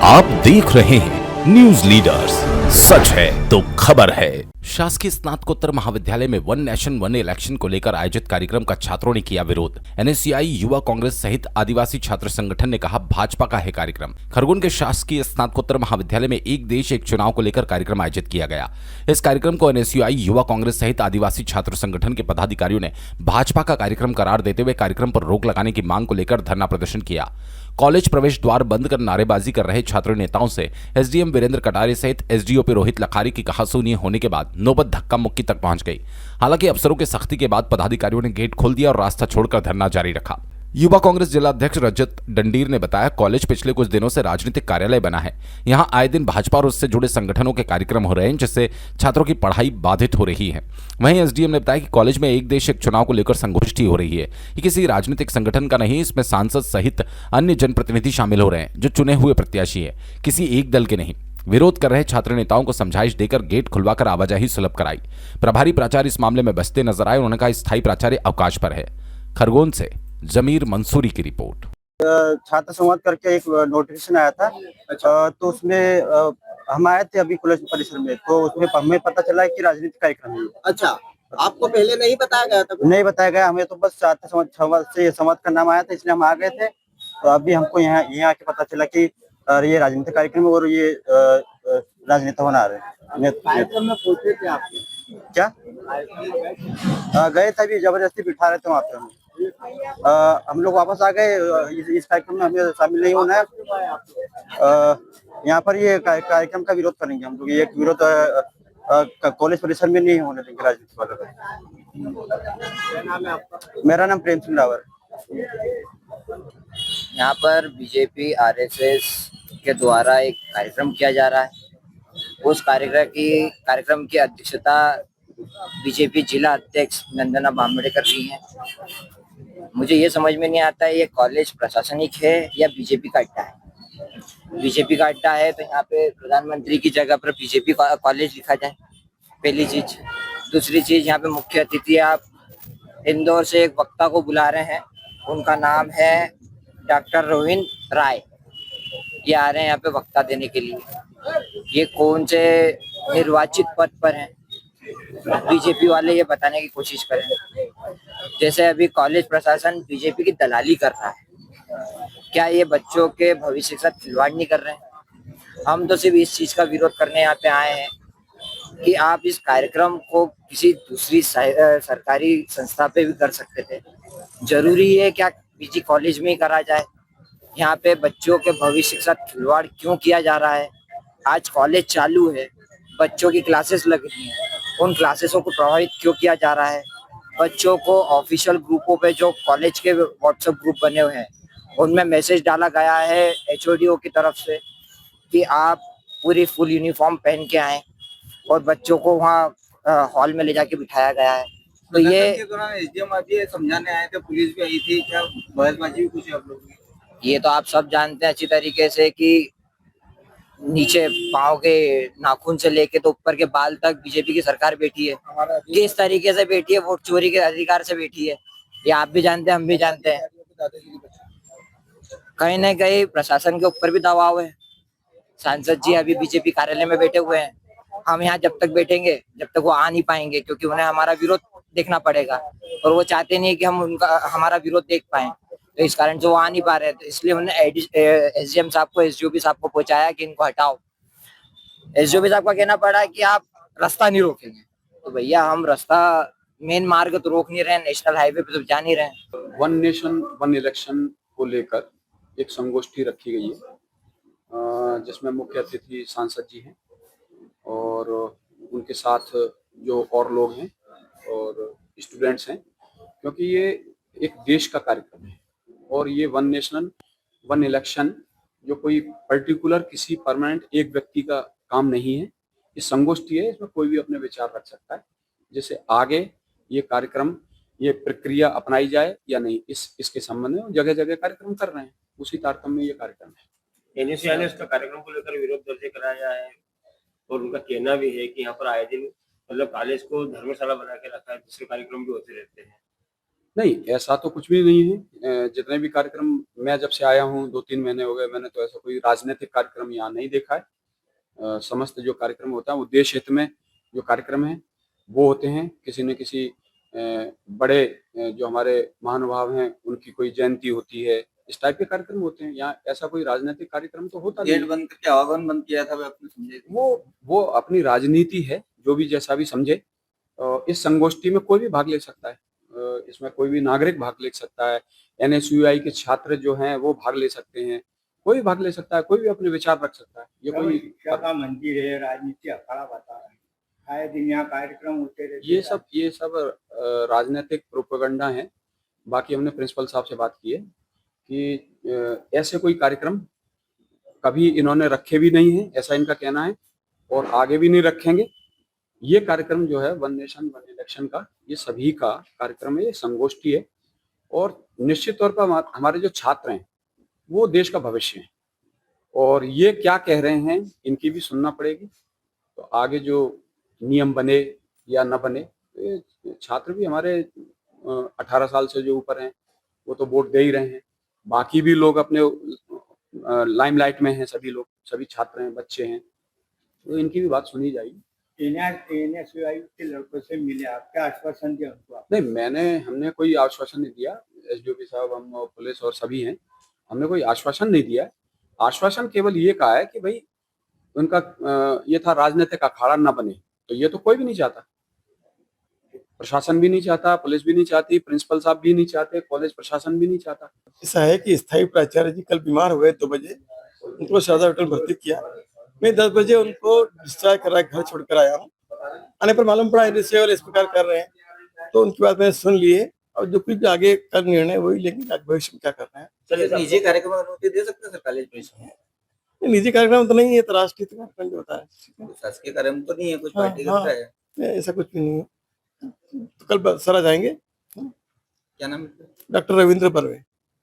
आप देख रहे हैं न्यूज लीडर्स, सच है तो खबर है। शासकीय स्नातकोत्तर महाविद्यालय में वन नेशन वन इलेक्शन को लेकर आयोजित कार्यक्रम का छात्रों ने किया विरोध। एनएसयूआई युवा कांग्रेस सहित आदिवासी छात्र संगठन ने कहा भाजपा का है कार्यक्रम। खरगोन के शासकीय स्नातकोत्तर महाविद्यालय में एक देश एक चुनाव को लेकर कार्यक्रम आयोजित किया गया। इस कार्यक्रम को एनएसयूआई युवा कांग्रेस सहित आदिवासी छात्र संगठन के पदाधिकारियों ने भाजपा का कार्यक्रम करार देते हुए कार्यक्रम पर रोक लगाने की मांग को लेकर धरना प्रदर्शन किया। कॉलेज प्रवेश द्वार बंद कर नारेबाजी कर रहे छात्र नेताओं से एसडीएम वीरेंद्र कटारे सहित एसडीओपी रोहित लखारी की कहासुनी होने के बाद नौबत धक्का मुक्की तक पहुंच गई। हालांकि अफसरों की सख्ती के बाद पदाधिकारियों ने गेट खोल दिया और रास्ता छोड़कर धरना जारी रखा। युवा कांग्रेस जिला अध्यक्ष रजत डंडीर ने बताया, कॉलेज पिछले कुछ दिनों से राजनीतिक कार्यालय बना है। यहां आए दिन भाजपा और उससे जुड़े संगठनों के कार्यक्रम हो रहे हैं, जिससे छात्रों की पढ़ाई बाधित हो रही है। वहीं एसडीएम ने बताया कि कॉलेज में एक देश एक चुनाव को लेकर संगोष्ठी हो रही है। ये किसी राजनीतिक संगठन का नहीं, इसमें सांसद सहित अन्य जनप्रतिनिधि शामिल हो रहे हैं जो चुने हुए प्रत्याशी है, किसी एक दल के नहीं। विरोध कर रहे छात्र नेताओं को समझाइश देकर गेट खुलवाकर आवाजाही सुलभ कराई। प्रभारी प्राचार्य इस मामले में बचते नजर आए। उन्होंने कहा स्थायी प्राचार्य अवकाश पर है। खरगोन से जमीर मंसूरी की रिपोर्ट। छात्र संवाद करके एक नोटिफिकेशन आया था। तो उसमें हम आए थे अभी कॉलेज परिसर में, तो उसमें हमें पता चला कि राजनीतिक कार्यक्रम है। अच्छा, आपको पहले नहीं बताया गया था? नहीं बताया गया, हमें तो बस छात्र संवाद से संवाद का नाम आया था, इसलिए हम आ गए थे। तो अभी हमको यहाँ आके पता चला कि ये राजनीतिक कार्यक्रम और ये राजनेता होना रहे। कार्यक्रम में पहुंचे थे आप? क्या गए थे, अभी जबरदस्ती बिठा रहे थे वहाँ पे हम। हम लोग वापस आ गए। इस कार्यक्रम में हमें शामिल नहीं होना है। यहाँ पर ये कार्यक्रम का विरोध करेंगे हम लोग। ये विरोध कॉलेज परिसर में नहीं होने देंगे राजनीति वालों का। क्या नाम है आपका? मेरा नाम प्रेम सिंह रावत। यहाँ पर बीजेपी आरएसएस के द्वारा एक कार्यक्रम किया जा रहा है। उस कार्यक्रम की अध्यक्षता बीजेपी जिला अध्यक्ष नंदना बामड़े कर रही हैं। मुझे ये समझ में नहीं आता है ये कॉलेज प्रशासनिक है या बीजेपी का अड्डा है। बीजेपी का अड्डा है तो यहाँ पे प्रधानमंत्री की जगह पर बीजेपी कॉलेज लिखा जाए, पहली चीज। दूसरी चीज, यहाँ पे मुख्य अतिथि आप इंदौर से एक वक्ता को बुला रहे हैं, उनका नाम है डॉक्टर रोहित राय। ये आ रहे हैं यहाँ पे वक्ता देने के लिए। ये कौन से निर्वाचित पद पर हैं, बीजेपी वाले ये बताने की कोशिश करें। जैसे अभी कॉलेज प्रशासन बीजेपी की दलाली कर रहा है, क्या ये बच्चों के भविष्य के साथ खिलवाड़ नहीं कर रहे हैं? हम तो सिर्फ इस चीज का विरोध करने यहाँ पे आए हैं कि आप इस कार्यक्रम को किसी दूसरी सरकारी संस्था पे भी कर सकते थे। जरूरी है क्या पीजी कॉलेज में ही करा जाए? यहाँ पे बच्चों के भविष्य के साथ खिलवाड़ क्यों किया जा रहा है? आज कॉलेज चालू है, बच्चों की क्लासेस लग रही हैं, उन क्लासेसों को प्रभावित क्यों किया जा रहा है? बच्चों को ऑफिशियल ग्रुपों पे जो कॉलेज के व्हाट्सएप ग्रुप बने हुए हैं उनमें मैसेज डाला गया है एचओडीओ की तरफ से कि आप पूरी फुल यूनिफॉर्म पहन के आए, और बच्चों को वहाँ हॉल में ले जाके बिठाया गया है। तो ये एसडीएम अभी समझाने आए थे, पुलिस भी आई थी, क्या बहसबाजी भी कुछ आप लोग? ये तो आप सब जानते हैं अच्छी तरीके से कि नीचे पाँव के नाखून से लेके तो ऊपर के बाल तक बीजेपी की सरकार बैठी है। किस तरीके से बैठी है? वोट चोरी के अधिकार से बैठी है। ये आप भी जानते हैं, हम भी जानते हैं। कहीं ना कहीं प्रशासन के ऊपर भी दबाव है। सांसद जी अभी बीजेपी कार्यालय में बैठे हुए हैं। हम यहाँ जब तक बैठेंगे जब तक वो आ नहीं पाएंगे, क्योंकि उन्हें हमारा विरोध देखना पड़ेगा और वो चाहते नहीं कि हम हमारा विरोध देख पाए। तो इस कारण से वो आ नहीं पा रहे, तो इसलिए उन्होंने एसडीएम साहब को, एसडीओपी साहब को पहुंचाया कि इनको हटाओ। एसडीओपी साहब का कहना पड़ा कि आप रास्ता नहीं रोकेंगे। तो भैया हम रास्ता, मेन मार्ग तो रोक नहीं रहे, नेशनल हाईवे पे तो जा नहीं रहे। वन नेशन वन इलेक्शन को लेकर एक संगोष्ठी रखी गई है, जिसमें मुख्य अतिथि सांसद जी हैं और उनके साथ जो और लोग हैं और स्टूडेंट्स हैं, क्योंकि ये एक देश का कार्यक्रम है और ये वन नेशन वन इलेक्शन जो कोई पर्टिकुलर किसी परमानेंट एक व्यक्ति का काम नहीं है। ये संगोष्ठी है, इसमें कोई भी अपने विचार रख सकता है। जैसे आगे ये कार्यक्रम, ये प्रक्रिया अपनाई जाए या नहीं, इसके संबंध में जगह जगह कार्यक्रम कर रहे हैं, उसी तारतम्य में ये कार्यक्रम है। एनएसयूआई ने इसका कार्यक्रम को लेकर विरोध दर्ज कराया है और उनका कहना भी है कि यहाँ पर आए दिन मतलब कॉलेज को धर्मशाला बना के रखा है, जिसके कार्यक्रम भी होते रहते हैं। नहीं, ऐसा तो कुछ भी नहीं है। जितने भी कार्यक्रम मैं जब से आया हूँ 2-3 महीने हो गए, मैंने तो ऐसा कोई राजनीतिक कार्यक्रम यहाँ नहीं देखा है। समस्त जो कार्यक्रम होता है वो देश हित में जो कार्यक्रम है वो होते हैं। किसी न किसी बड़े जो हमारे महानुभाव हैं उनकी कोई जयंती होती है, इस टाइप के कार्यक्रम होते हैं। यहाँ ऐसा कोई राजनीतिक कार्यक्रम तो होता नहीं गेट है। बंद करके आवागमन बंद किया था, वे आपने समझे थे? वो अपनी राजनीति है, जो भी जैसा भी समझे। इस संगोष्ठी में कोई भी भाग ले सकता है। इसमें कोई भी नागरिक भाग ले सकता है। एनएसयूआई के छात्र जो हैं वो भाग ले सकते हैं। कोई भी भाग ले सकता है, कोई भी अपने विचार रख सकता है। ये कोई शिक्षा का मंदिर है, राजनीति अखाड़ा बता है, आए दिन यहाँ कार्यक्रम होते रहते ये सब राजनीतिक प्रोपेगेंडा है। बाकी हमने प्रिंसिपल साहब से बात की है कि ऐसे कोई कार्यक्रम कभी इन्होंने रखे भी नहीं है, ऐसा इनका कहना है, और आगे भी नहीं रखेंगे। ये कार्यक्रम जो है वन नेशन वन इलेक्शन का, ये सभी का कार्यक्रम है, ये संगोष्ठी है। और निश्चित तौर पर हमारे जो छात्र हैं वो देश का भविष्य है, और ये क्या कह रहे हैं इनकी भी सुनना पड़ेगी। तो आगे जो नियम बने या न बने, ये छात्र भी हमारे 18 साल से जो ऊपर हैं वो तो वोट दे ही रहे हैं। बाकी भी लोग अपने लाइमलाइट में हैं, सभी लोग, सभी छात्र हैं, बच्चे हैं, तो इनकी भी बात सुनी जाएगी। एनएसयूआई के लड़कों से मिले, आप क्या आश्वासन दिया उनको? नहीं, हमने कोई आश्वासन नहीं दिया। एसडीओपी साहब, हम और पुलिस और सभी हैं, हमने कोई आश्वासन नहीं दिया है। आश्वासन केवल ये कहा है कि भाई उनका ये था राजनीतिक अखाड़ा ना बने, तो ये तो कोई भी नहीं चाहता। प्रशासन भी नहीं चाहता, पुलिस भी नहीं चाहती, प्रिंसिपल साहब भी नहीं चाहते, कॉलेज प्रशासन भी नहीं चाहता। ऐसा है कि स्थायी प्राचार्य जी कल बीमार हो गए 2 बजे, उनको शारदा होटल भर्ती किया। मैं 10 बजे उनको डिस्चार्ज करा घर छोड़कर आया हूँ। आने पर मालूम पड़ा ऐसे और इस प्रकार कर रहे हैं, तो उनकी बात मैंने सुन ली है। और जो कुछ आगे का निर्णय वही लेंगे, आगे भविष्य में क्या करना है। चलिए, निजी कार्यक्रम में अनुमति दे सकते हैं सर कॉलेज परिसर में? ये निजी कार्यक्रम तो नहीं है, तो राष्ट्रीय कार्यक्रम जो होता है। शासकीय कार्यक्रम तो नहीं है, कुछ हाँ, पार्टी का है? नहीं, ऐसा कुछ भी नहीं है। तो कल सर आ जाएंगे। क्या नाम है? डॉक्टर रविंद्र बर्वे।